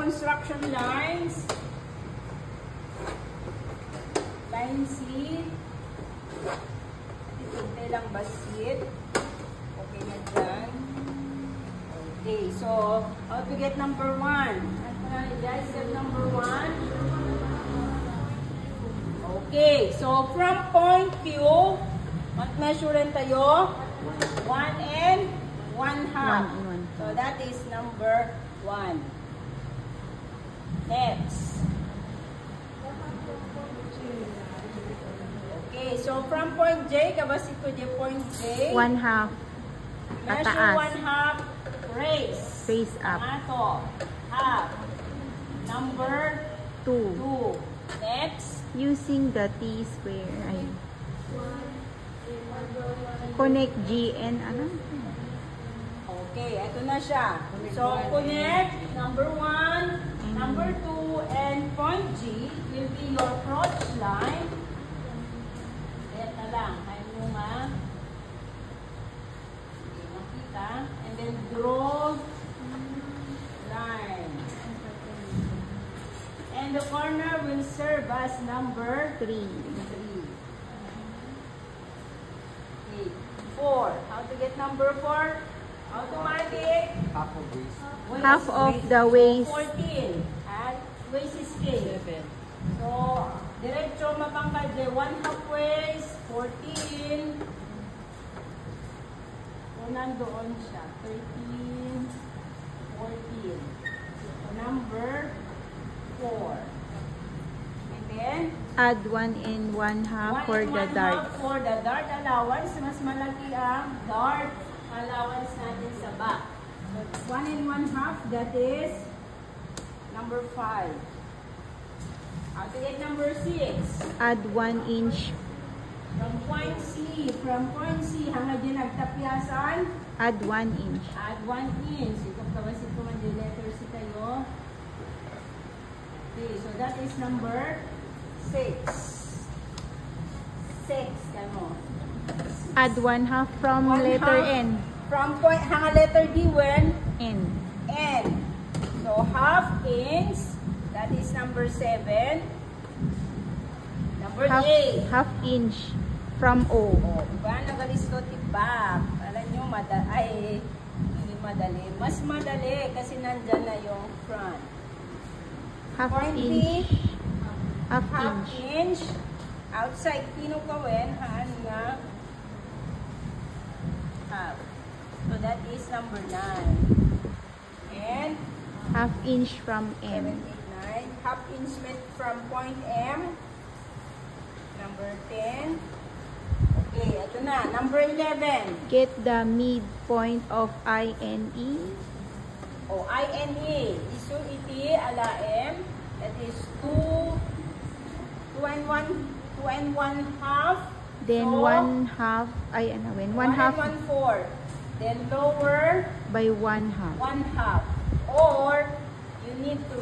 construction lines. Line C. Itinte lang basit. Okay na dyan. Okay, so, how to get number 1? Guys, step number 1. Okay, so from point Q, mag-measure tayo 1 and 1/2. So that is number 1. Next. Okay, so from point J, kabasit ko di point J. 1/2. Measure 1/2. Raise. Face up. Ato. Half. Number 2. Next. Using the T-square. Ay. Connect G and ano? Okay, ito na siya. So, connect number 1, number 2, and point G will be your approach line. Ito lang. Kain mo nga. Okay, makita. And then draw line. And the corner will serve as number 3. 4. How to get number 4? Automatic. Half of the waist. 14. At waist is K. 7. So, diretso mapangkad 1/2 waist, 14. So, nandoon siya. 13, 14. So, number 4. And then, Add 1 and 1/2 for the dart. For the dart allowance, mas malaki ang dart allowance natin sa back. So, 1 and 1/2, that is number 5. How to get number 6? Add 1 inch. From point C hanggang dyan nagtapyasan, Add 1 inch. add 1 inch. Ito kawasin ko man yung letter C tayo. Okay, so that is number 6. 6, kamo. Add 1/2 from letter N. From point, hanga letter D when? N. N. So, 1/2 inch. That is number 7. Number 8. Half inch from O. Oh, diba? Nagalisto tibak. Alam nyo, hindi madali. Mas madali kasi nandyan na yung front. Half Point inch. B. Half Half inch. inch. Outside, pinukawin, haan nga. Half. So, that is number 9. And, Half inch from 7, M. 8, 9. Half inch width from point M. Number 10. Okay, ito na. Number 11. Get the midpoint of I and E. O, I-N-E. Isu iti ala M. That is 2 and 1/2. Then So, 1/2. Ay, ano when? 1 1/2 and 1/4. Then lower by 1/2. 1/2. Or, you need to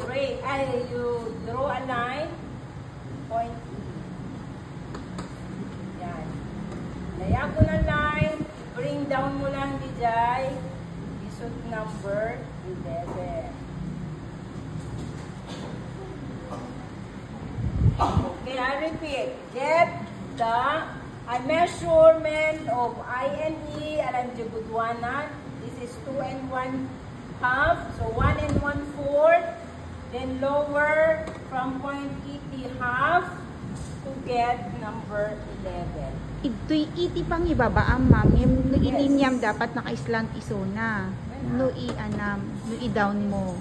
you draw a line. Point E. Yan. Diagonal line. Bring down mo lang di jay. Isot number 11. Okay, I repeat. Get the measurement of I and E. Alam niyo, budwanan. This is 2 and 1/2. So, 1 and 1/4. Then lower from point E to half to get number 11. Ito'y iti pang ibaba ang ma'am. Yung ilinyam dapat naka-slant iso na. No i-anam. No i-down mo.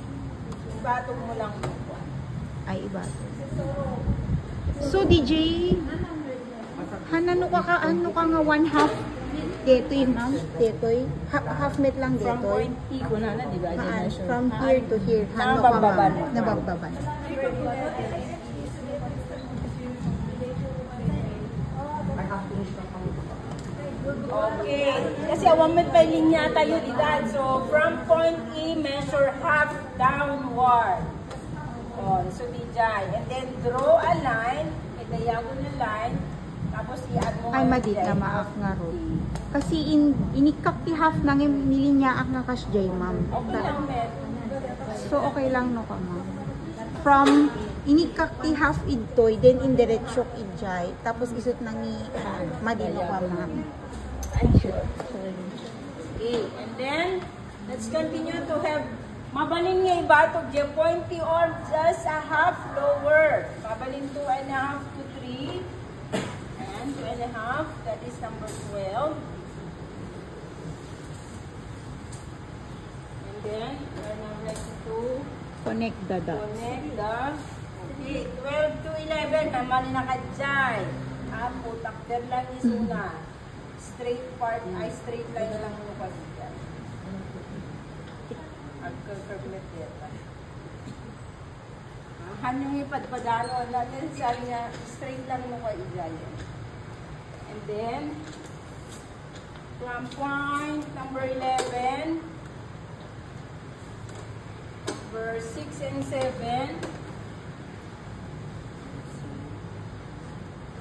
Ibatog mo lang yung one. Ay, iba. So, DJ, ano ka nga 1/2? Detoy, ma'am. Detoy. Half met lang From detoy. point E ko na, di ba? From here to here. Ano ka, Nabababa. ma'am? Nabababa. Okay. Kasi awan may linya tayo dito. So, from point E, measure half downward. Oh, so, dijay. And then, draw a line, a diagonal line. Tapos, i-add mo Ay, madit na maak nga ro. Kasi inikak ti half nang nilinya ak nga kas jay, ma'am. Okay lang, Met. So, okay lang no ka, ma'am. from inikak ti half idtoy, then indiretsyok idjay, tapos isut nang madino ka ma'am. Okay, and then, let's continue to have mabalin nga ibatog je pointy or just a half lower. Mabalin 2.5 to 3. And 2.5, that is number 12. And then, we're now ready to Connect the dots. connect the 12 to 11. Naman na kadjay. Putak der lang isuna. Straight part, ay straight line lang mo pa dyan. Agka-curvlet dito. Han yung ipadpadano natin, sabi niya, straight lang mo pa dyan. And then, from point number 11, verse 6 and 7,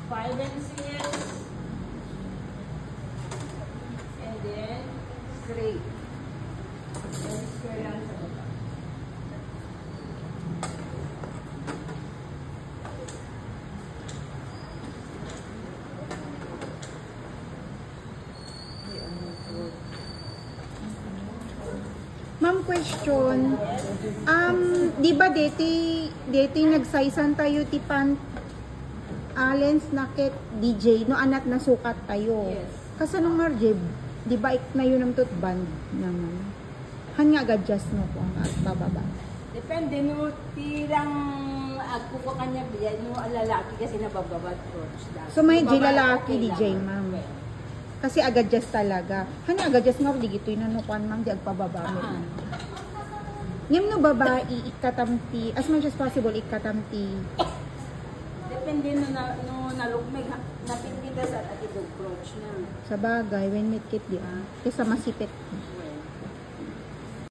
5 and 6, and then straight. Then square lang sa baba. Ma'am, question. Di ba deti nagsaysan tayo ti pan lens nakit DJ no anat na sukat tayo. Yes. Kasanong marjeb, di ba ik na yun ang band naman. Han nga adjust no ko ang bababa. Depende no, tirang ako ko kanya biyan no lalaki kasi nabababad coach. So may Babae, lalaki okay DJ lang. ma'am. Kasi adjust talaga. Han nga adjust nga di gitoy na no kan ma'am di agpababa mo. Ngem no babae ikatamti as much as possible ikatamti. Depende no nalugmig napindigas at atidog coach na. Sa bagay when meet kit di kaysa masipit.